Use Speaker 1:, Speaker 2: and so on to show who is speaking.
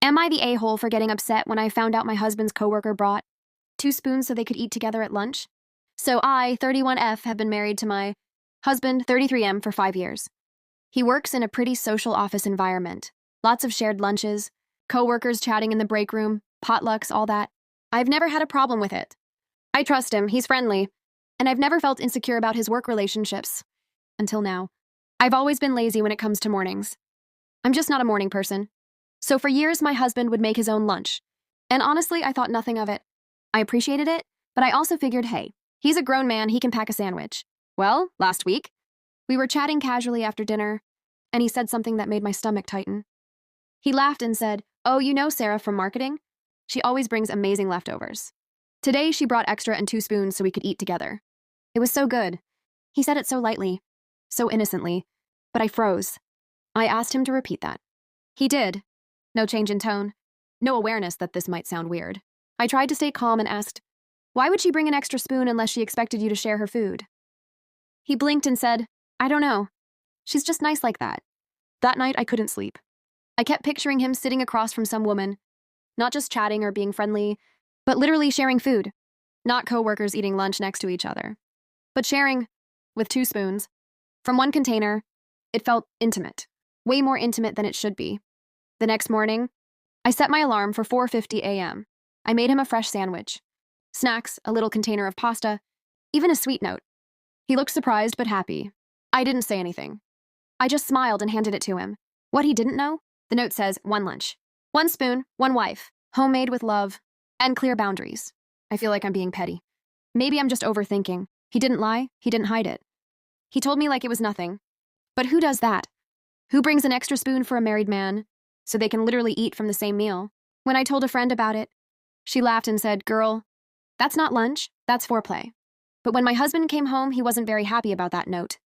Speaker 1: Am I the a-hole for getting upset when I found out my husband's coworker brought 2 spoons so they could eat together at lunch? So I, 31F, have been married to my husband, 33M, for 5 years. He works in a pretty social office environment. Lots of shared lunches, coworkers chatting in the break room, potlucks, all that. I've never had a problem with it. I trust him, he's friendly, and I've never felt insecure about his work relationships. Until now. I've always been lazy when it comes to mornings. I'm just not a morning person. So for years, my husband would make his own lunch. And honestly, I thought nothing of it. I appreciated it, but I also figured, hey, he's a grown man, he can pack a sandwich. Well, last week, we were chatting casually after dinner, and he said something that made my stomach tighten. He laughed and said, "Oh, you know Sarah from marketing? She always brings amazing leftovers. Today, she brought extra and 2 spoons so we could eat together. It was so good." He said it so lightly, so innocently, but I froze. I asked him to repeat that. He did. No change in tone. No awareness that this might sound weird. I tried to stay calm and asked, "Why would she bring an extra spoon unless she expected you to share her food?" He blinked and said, "I don't know. She's just nice like that." That night, I couldn't sleep. I kept picturing him sitting across from some woman, not just chatting or being friendly, but literally sharing food. Not coworkers eating lunch next to each other, but sharing with 2 spoons from one container. It felt intimate, way more intimate than it should be. The next morning, I set my alarm for 4:50 a.m. I made him a fresh sandwich, snacks, a little container of pasta, even a sweet note. He looked surprised but happy. I didn't say anything. I just smiled and handed it to him. What he didn't know? The note says, 1 lunch, 1 spoon, 1 wife, homemade with love, and clear boundaries. I feel like I'm being petty. Maybe I'm just overthinking. He didn't lie, he didn't hide it. He told me like it was nothing. But who does that? Who brings an extra spoon for a married man so they can literally eat from the same meal? When I told a friend about it, she laughed and said, "Girl, that's not lunch, that's foreplay." But when my husband came home, he wasn't very happy about that note.